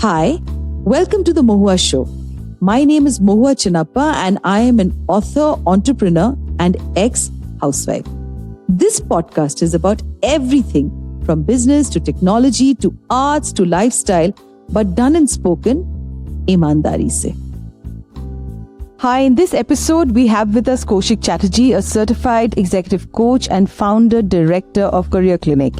Hi, welcome to the Mohua Show. My name is Mohua Chinappa and I am an author, entrepreneur and ex-housewife. This podcast is about everything from business to technology to arts to lifestyle, but done and spoken ईमानदारी से. Hi, in this episode, we have with us Koushik Chatterjee, a certified executive coach and founder director of Career Clinic.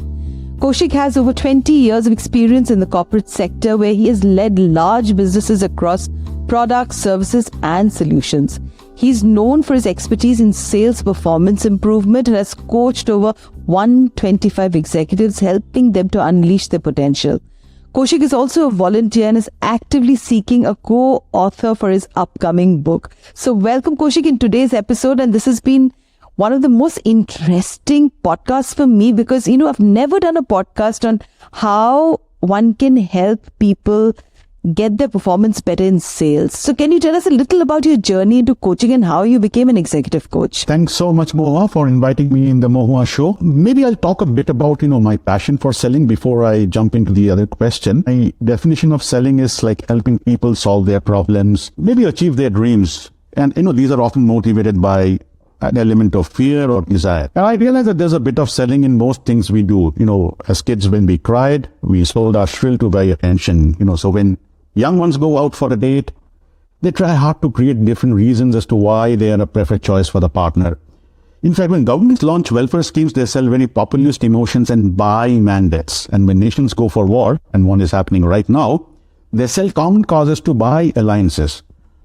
Koushik has over 20 years of experience in the corporate sector where he has led large businesses across products, services and solutions. He's known for his expertise in sales performance improvement and has coached over 125 executives, helping them to unleash their potential. Koushik is also a volunteer and is actively seeking a co-author for his upcoming book. So welcome Koushik in today's episode, and this has been one of the most interesting podcasts for me because, I've never done a podcast on how one can help people get their performance better in sales. So can you tell us a little about your journey into coaching and how you became an executive coach? Thanks so much, Mohua, for inviting me in the Mohua Show. Maybe I'll talk a bit about, my passion for selling before I jump into the other question. My definition of selling is like helping people solve their problems, maybe achieve their dreams. And, these are often motivated by an element of fear or desire. And I realize that there's a bit of selling in most things we do. As kids, when we cried, we sold our thrill to buy attention. So when young ones go out for a date, they try hard to create different reasons as to why they are a preferred choice for the partner. In fact, when governments launch welfare schemes, they sell very populist emotions and buy mandates. And when nations go for war, and one is happening right now, they sell common causes to buy alliances.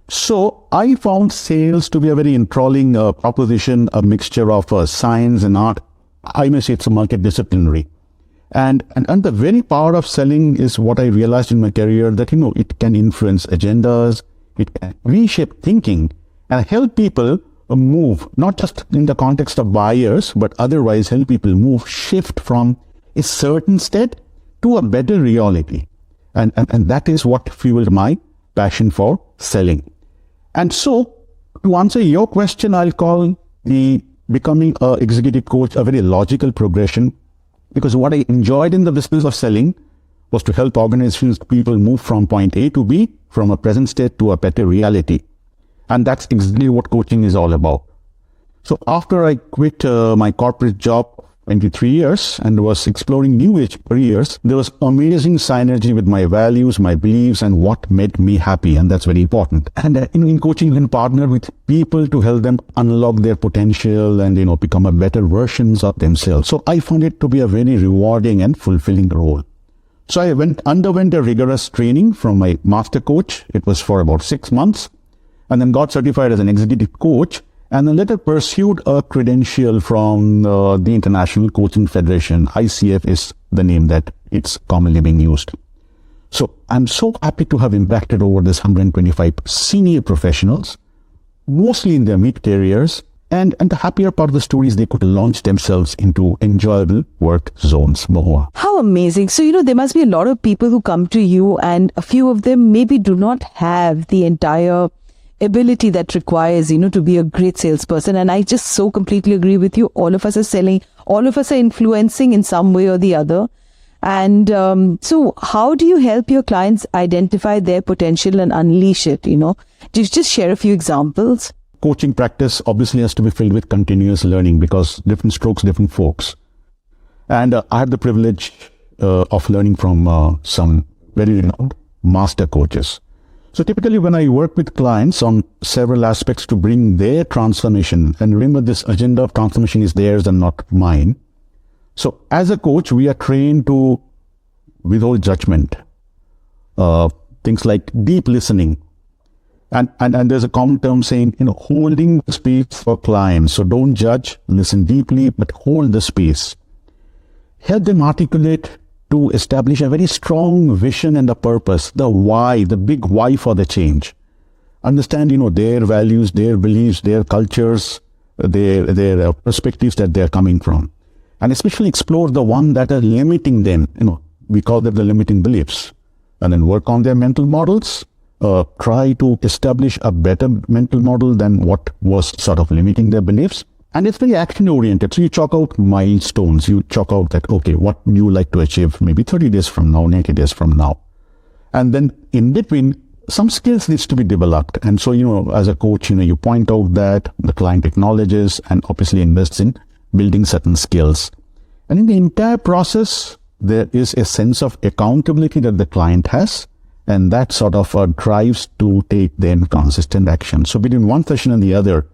So I found sales to be a very enthralling proposition, a mixture of science and art. I may say it's a multidisciplinary. And the very power of selling is what I realized in my career that, it can influence agendas, it can reshape thinking and help people move, not just in the context of buyers, but otherwise help people move, shift from a certain state to a better reality. And that is what fueled my passion for selling. And so, to answer your question, I'll call the becoming an executive coach a very logical progression, because what I enjoyed in the business of selling was to help organizations, people move from point A to B, from a present state to a better reality. And that's exactly what coaching is all about. So after I quit my corporate job 23 years and was exploring new age careers, there was amazing synergy with my values, my beliefs, and what made me happy. And that's very important. And in coaching, you can partner with people to help them unlock their potential and, become a better versions of themselves. So I found it to be a very rewarding and fulfilling role. So I underwent a rigorous training from my master coach. It was for about 6 months, and then got certified as an executive coach. And then later pursued a credential from the International Coaching Federation. ICF is the name that it's commonly being used. So I'm so happy to have impacted over this 125 senior professionals, mostly in their mid-careers. And the happier part of the story is they could launch themselves into enjoyable work zones. Mohua. How amazing. So, there must be a lot of people who come to you and a few of them maybe do not have the entire ability that requires, to be a great salesperson. And I just so completely agree with you. All of us are selling, all of us are influencing in some way or the other. And so how do you help your clients identify their potential and unleash it, Just share a few examples. Coaching practice obviously has to be filled with continuous learning because different strokes, different folks. And I had the privilege of learning from some very renowned master coaches. So typically when I work with clients on several aspects to bring their transformation, and remember this agenda of transformation is theirs and not mine. So as a coach, we are trained to withhold judgment, things like deep listening. And there's a common term saying, holding the space for clients. So don't judge, listen deeply, but hold the space. Help them articulate to establish a very strong vision and a purpose, the why, the big why for the change. Understand, their values, their beliefs, their cultures, their perspectives that they're coming from. And especially explore the one that are limiting them. We call them the limiting beliefs. And then work on their mental models. Try to establish a better mental model than what was sort of limiting their beliefs. And it's very action oriented. So you chalk out milestones. You chalk out that, okay, what would you like to achieve maybe 30 days from now, 90 days from now? And then in between, some skills needs to be developed. And so, as a coach, you point out that the client acknowledges and obviously invests in building certain skills. And in the entire process, there is a sense of accountability that the client has, and that sort of drives to take then consistent action. So between one session and the other,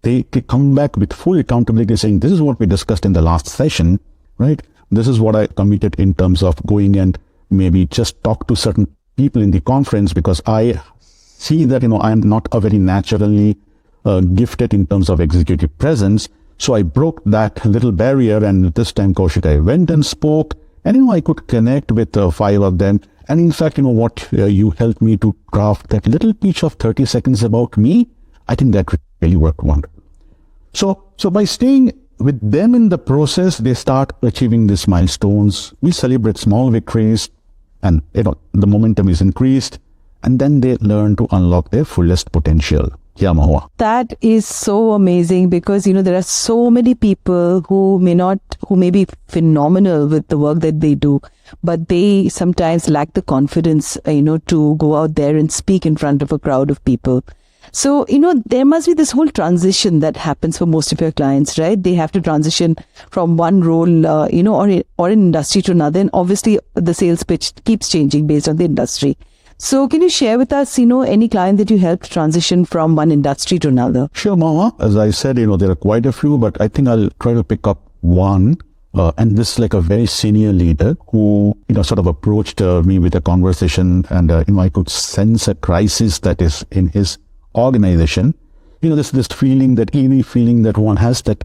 they come back with full accountability, saying, this is what we discussed in the last session, right? This is what I committed in terms of going and maybe just talk to certain people in the conference, because I see that, I am not a very naturally gifted in terms of executive presence. So I broke that little barrier, and this time, Koushik, I went and spoke, and I could connect with 5 of them. And in fact, you helped me to craft that little pitch of 30 seconds about me. I think that really worked wonderful. So by staying with them in the process, they start achieving these milestones. We celebrate small victories, and the momentum is increased, and then they learn to unlock their fullest potential. Yeah, Mohua. That is so amazing, because there are so many people who may be phenomenal with the work that they do, but they sometimes lack the confidence to go out there and speak in front of a crowd of people. So there must be this whole transition that happens for most of your clients, right? They have to transition from one role or an industry to another, and obviously the sales pitch keeps changing based on the industry. So can you share with us, any client that you helped transition from one industry to another? Sure, Mama. As I said, there are quite a few, but I think I'll try to pick up one. And this is like a very senior leader who, sort of approached me with a conversation, and, I could sense a crisis that is in his organization. This feeling, that eerie feeling that one has, that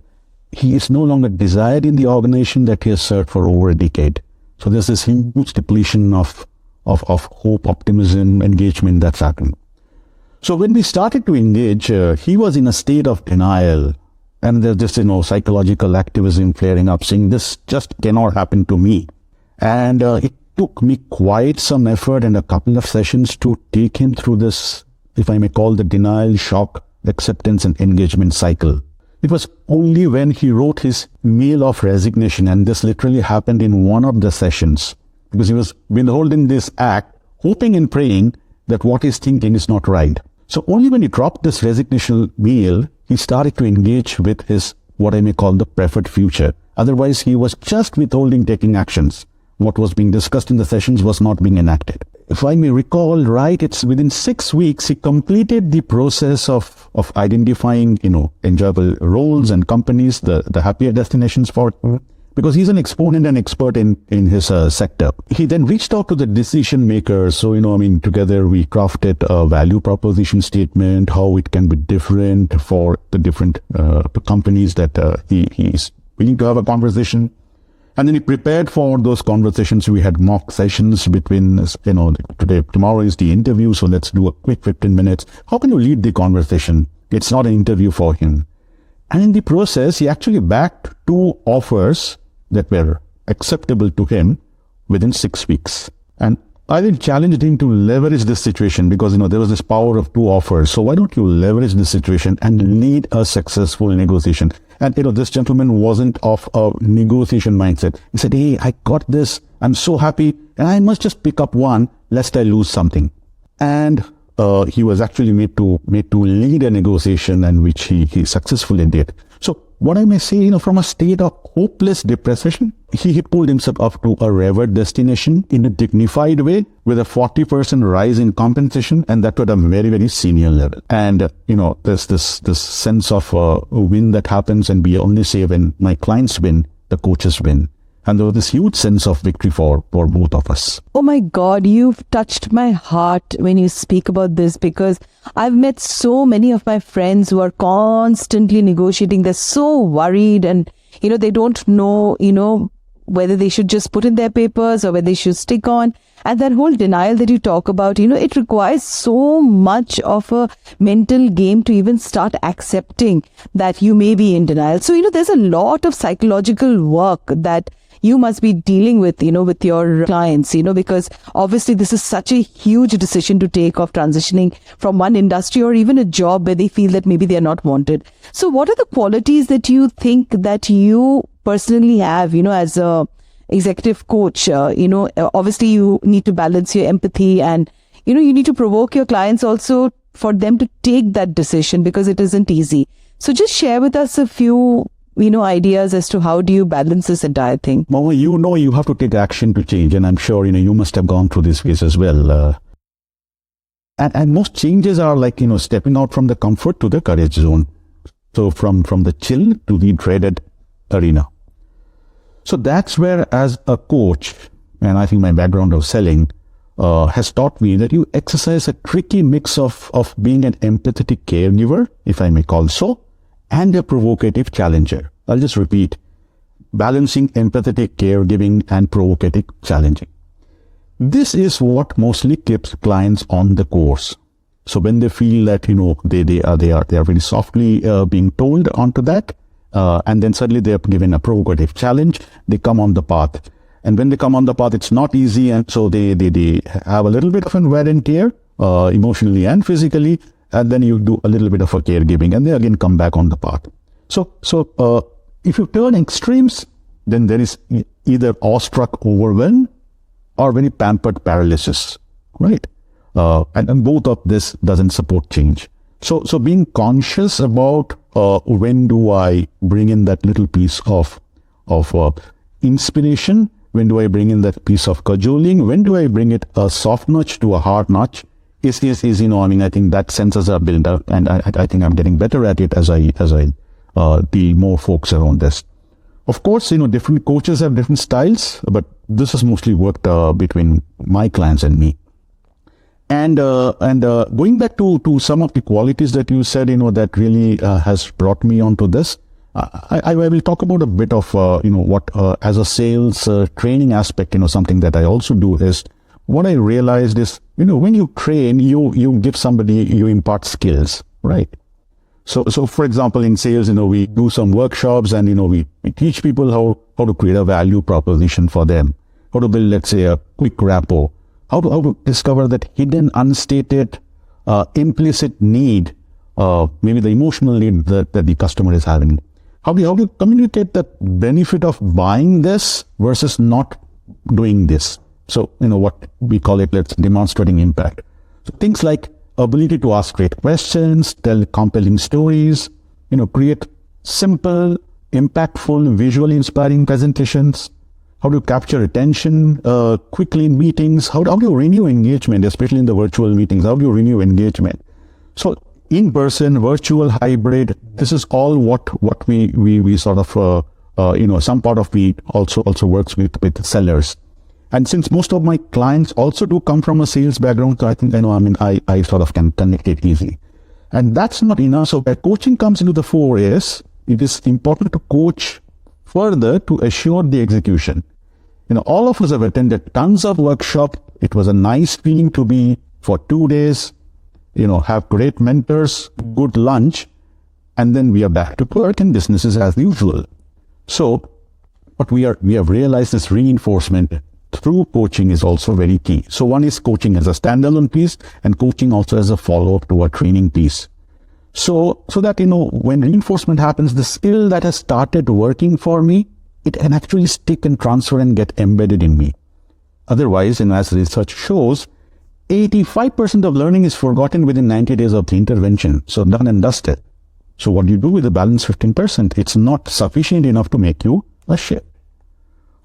he is no longer desired in the organization that he has served for over a decade. So there's this huge depletion of hope, optimism, engagement that's happened. So when we started to engage, he was in a state of denial, and there's this, psychological activism flaring up, saying this just cannot happen to me. And it took me quite some effort and a couple of sessions to take him through this, if I may call, the denial, shock, acceptance, and engagement cycle. It was only when he wrote his mail of resignation, and this literally happened in one of the sessions, because he was withholding this act, hoping and praying that what he's thinking is not right. So only when he dropped this resignation mail, he started to engage with his, what I may call, the preferred future. Otherwise, he was just withholding taking actions. What was being discussed in the sessions was not being enacted. If I may recall right, it's within 6 weeks, he completed the process of identifying, enjoyable roles and companies, the happier destinations for it. Because he's an exponent and expert in his sector. He then reached out to the decision makers. So, together we crafted a value proposition statement, how it can be different for the different companies that he is willing to have a conversation. And then he prepared for those conversations. We had mock sessions between, tomorrow is the interview, so let's do a quick 15 minutes. How can you lead the conversation? It's not an interview for him. And in the process, he actually backed 2 offers that were acceptable to him within 6 weeks. And I then challenged him to leverage this situation, because, there was this power of 2 offers. So why don't you leverage this situation and lead a successful negotiation? And, this gentleman wasn't of a negotiation mindset. He said, hey, I got this. I'm so happy. And I must just pick up one, lest I lose something. And he was actually made to lead a negotiation, and which he successfully did. So what I may say, from a state of hopeless depression, he pulled himself up to a revered destination in a dignified way, with a 40% rise in compensation, and that at a very, very senior level. And, there's this sense of a win that happens, and we only say when my clients win, the coaches win. And there was this huge sense of victory for both of us. Oh my God, you've touched my heart when you speak about this, because I've met so many of my friends who are constantly negotiating. They're so worried, and, they don't know, whether they should just put in their papers or whether they should stick on. And that whole denial that you talk about, it requires so much of a mental game to even start accepting that you may be in denial. So, there's a lot of psychological work that you must be dealing with, with your clients, because obviously this is such a huge decision to take of transitioning from one industry or even a job where they feel that maybe they are not wanted. So what are the qualities that you think that you personally have, as a executive coach, obviously you need to balance your empathy and, you need to provoke your clients also for them to take that decision because it isn't easy. So just share with us a few, ideas as to how do you balance this entire thing? Mohua, you have to take action to change. And I'm sure, you must have gone through this phase as well. And most changes are like, stepping out from the comfort to the courage zone. So from the chill to the dreaded arena. So that's where, as a coach, and I think my background of selling has taught me that you exercise a tricky mix of being an empathetic caregiver, if I may call so, and a provocative challenger. I'll just repeat, balancing empathetic caregiving and provocative challenging. This is what mostly keeps clients on the course. So when they feel that, they are very softly being told onto that, and then suddenly they are given a provocative challenge, they come on the path. And when they come on the path, it's not easy, and so they have a little bit of an wear and tear, emotionally and physically, and then you do a little bit of a caregiving, and they again come back on the path. So if you turn extremes, then there is either awestruck overwhelm or very pampered paralysis, right? And both of this doesn't support change. So being conscious about when do I bring in that little piece of inspiration, when do I bring in that piece of cajoling, when do I bring it a soft notch to a hard notch, I think that senses are built up, and I think I'm getting better at it as I deal more folks around this. Of course, different coaches have different styles, but this has mostly worked between my clients and me. And going back to some of the qualities that you said, that really has brought me onto this, I will talk about a bit of, what as a sales training aspect, something that I also do is, what I realized is, when you train, you give somebody, you impart skills, right? So for example, in sales, we do some workshops and, we teach people how to create a value proposition for them, how to build, let's say, a quick rapport, how to discover that hidden, unstated, implicit need, maybe the emotional need that the customer is having. How do you communicate the benefit of buying this versus not doing this? So, what we call it, let's demonstrating impact. So things like ability to ask great questions, tell compelling stories, create simple, impactful, visually inspiring presentations. How do you capture attention quickly in meetings? How do you renew engagement, especially in the virtual meetings? How do you renew engagement? So in person, virtual, hybrid, this is all what we sort of, some part of me also works with sellers. And since most of my clients also do come from a sales background, so I think, I sort of can connect it easily. And that's not enough. So where coaching comes into the fore is, it is important to coach further to assure the execution. All of us have attended tons of workshop. It was a nice feeling to be for 2 days, have great mentors, good lunch, and then we are back to work and business is as usual. So what we have realized is reinforcement through coaching is also very key. So one is coaching as a standalone piece and coaching also as a follow-up to a training piece. So that, when reinforcement happens, the skill that has started working for me, it can actually stick and transfer and get embedded in me. Otherwise, as research shows, 85% of learning is forgotten within 90 days of the intervention. So done and dusted. So what do you do with the balance 15%? It's not sufficient enough to make you a shift.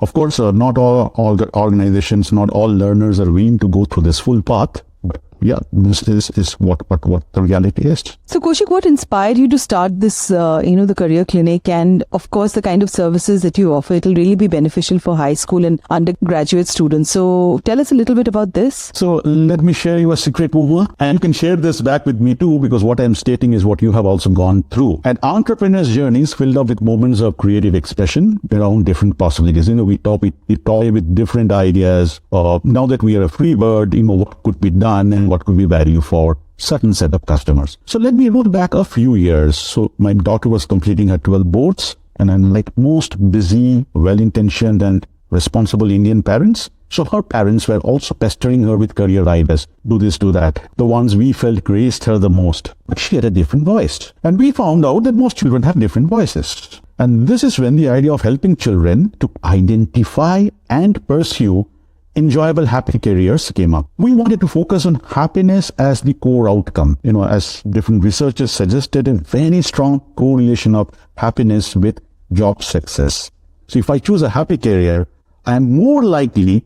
Of course, not all the organizations, not all learners are willing to go through this full path. But yeah, this is what the reality is. So Koushik, what inspired you to start this, the career clinic, and of course the kind of services that you offer? It'll really be beneficial for high school and undergraduate students. So tell us a little bit about this. So let me share you a secret, Mohua, and you can share this back with me too, because what I'm stating is what you have also gone through. An entrepreneur's journey is filled up with moments of creative expression around different possibilities. We toy with different ideas. Now that we are a free bird, what could be done and what could be value for certain set of customers. So let me roll back a few years. So my daughter was completing her 12 boards, and I'm like most busy, well-intentioned and responsible Indian parents. So her parents were also pestering her with career ideas. Do this, do that. The ones we felt graced her the most. But she had a different voice. And we found out that most children have different voices. And this is when the idea of helping children to identify and pursue enjoyable, happy careers came up. We wanted to focus on happiness as the core outcome. As different researchers suggested, a very strong correlation of happiness with job success. So if I choose a happy career, I am more likely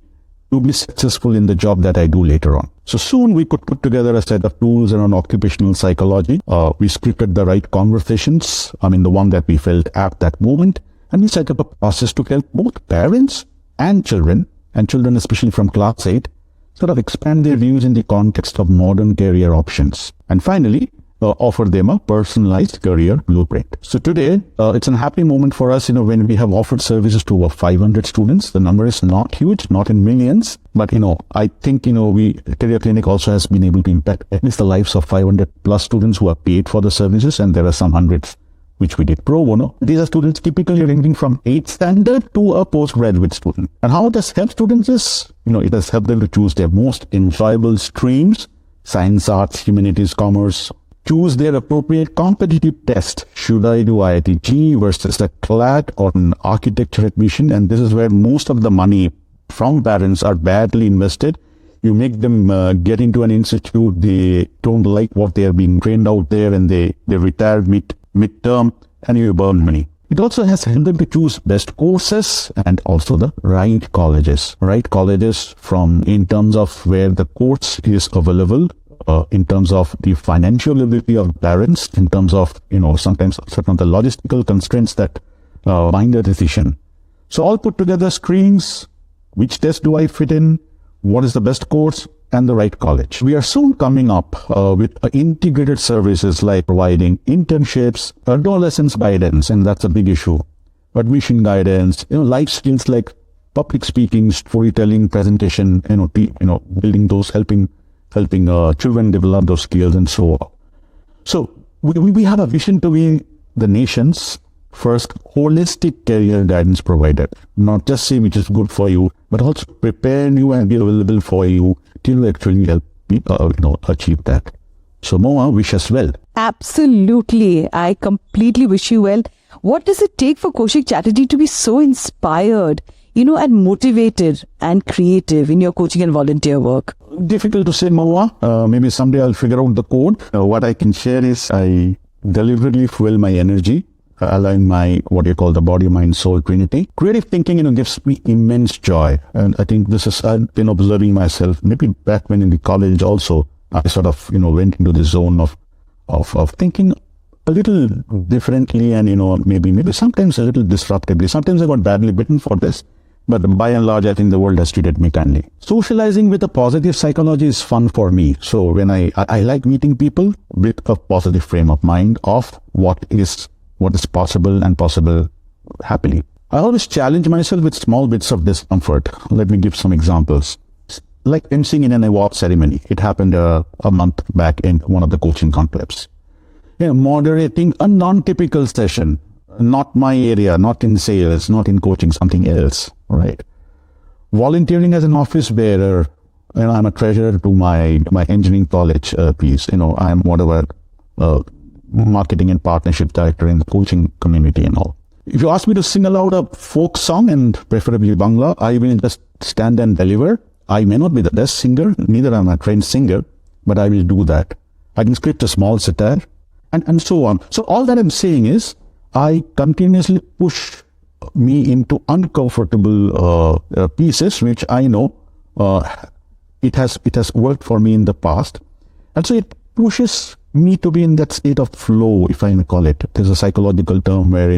to be successful in the job that I do later on. So soon we could put together a set of tools around occupational psychology. We scripted the right conversations, the one that we felt at that moment, and we set up a process to help both parents and children especially from class 8, sort of expand their views in the context of modern career options. And finally, offer them a personalized career blueprint. So today, it's a happy moment for us, when we have offered services to over 500 students. The number is not huge, not in millions, but, I think, Career Clinic also has been able to impact at least the lives of 500 plus students who are paid for the services, and there are some hundreds which we did pro bono. These are students typically ranging from 8th standard to a postgraduate student. And how it has helped students is, it has helped them to choose their most enjoyable streams, science, arts, humanities, commerce, choose their appropriate competitive test. Should I do IIT versus a CLAT or an architecture admission? And this is where most of the money from parents are badly invested. You make them get into an institute, they don't like what they are being trained out there, and they retire midterm, and you burn money. It also has helped them to choose best courses and also the right colleges. Right colleges in terms of where the course is available, in terms of the financial ability of parents, in terms of, sometimes certain of the logistical constraints that bind a decision. So all put together screens, which test do I fit in, what is the best course, and the right college. We are soon coming up with integrated services like providing internships, adolescence guidance, and that's a big issue, admission guidance, life skills like public speaking, storytelling, presentation, building those, helping children develop those skills and so on. So we have a vision to be the nation's first holistic career guidance provider, not just say which is good for you, but also prepare you and be available for you till actually help you achieve that. So Mohua, wish us well. Absolutely. I completely wish you well. What does it take for Koushik Chatterjee to be so inspired, and motivated and creative in your coaching and volunteer work? Difficult to say, Mohua. Maybe someday I'll figure out the code. What I can share is I deliberately fuel my energy, allowing my, what you call the body, mind, soul trinity. Creative thinking, gives me immense joy. And I think this is, I've been observing myself, maybe back when in the college also, I sort of, went into the zone of thinking a little differently and, maybe sometimes a little disruptively. Sometimes I got badly bitten for this, but by and large, I think the world has treated me kindly. Socializing with a positive psychology is fun for me. So when I like meeting people with a positive frame of mind of what is possible and possible happily. I always challenge myself with small bits of discomfort. Let me give some examples. Like emceeing in an award ceremony. It happened a month back in one of the coaching conclaves. Moderating a non-typical session. Not my area, not in sales, not in coaching, something else, right? Volunteering as an office bearer. I'm a treasurer to my engineering college piece. I'm whatever marketing and partnership director in the coaching community and all. If you ask me to sing aloud a folk song and preferably Bangla, I will just stand and deliver. I may not be the best singer, neither am I a trained singer, but I will do that. I can script a small satire and so on. So all that I'm saying is I continuously push me into uncomfortable pieces, which I know it has worked for me in the past. And so it pushes me to be in that state of flow, if I may call it. There's a psychological term where,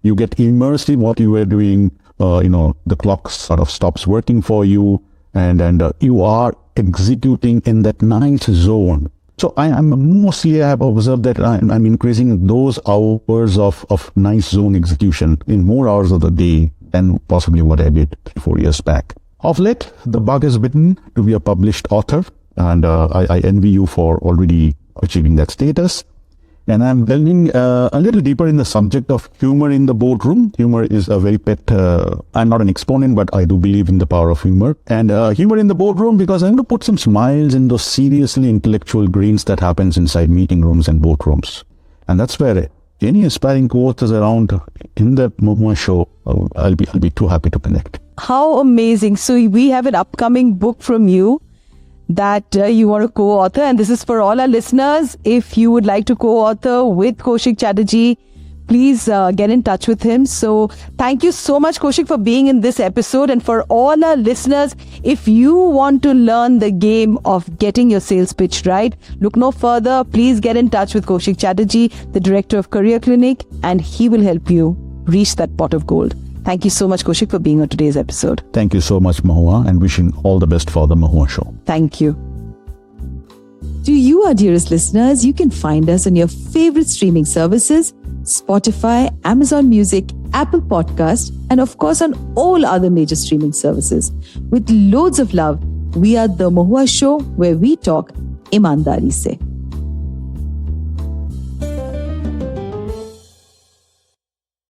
you get immersed in what you were doing, the clock sort of stops working for you, and you are executing in that nice zone. So I have observed that I'm increasing those hours of nice zone execution in more hours of the day than possibly what I did 3-4 years back. Of late, the bug has bitten to be a published author, and I envy you for already achieving that status. And I'm delving a little deeper in the subject of humor in the boardroom. Humor is a very pet, I'm not an exponent, but I do believe in the power of humor. And humor in the boardroom, because I'm going to put some smiles in those seriously intellectual greens that happens inside meeting rooms and boardrooms. And that's where any aspiring co-authors around in the Mohua Show, I'll be too happy to connect. How amazing. So we have an upcoming book from you that you want to co-author, and this is for all our listeners. If you would like to co-author with Koushik Chatterjee, please get in touch with him. So thank you so much, Koushik, for being in this episode. And for all our listeners, if you want to learn the game of getting your sales pitch right, look no further. Please get in touch with Koushik Chatterjee, the Director of Career Clinic, and he will help you reach that pot of gold. Thank you so much, Koushik, for being on today's episode. Thank you so much, Mohua, and wishing all the best for the Mohua Show. Thank you. To you, our dearest listeners, you can find us on your favorite streaming services, Spotify, Amazon Music, Apple Podcast, and of course on all other major streaming services. With loads of love, we are the Mohua Show, where we talk ईमानदारी से.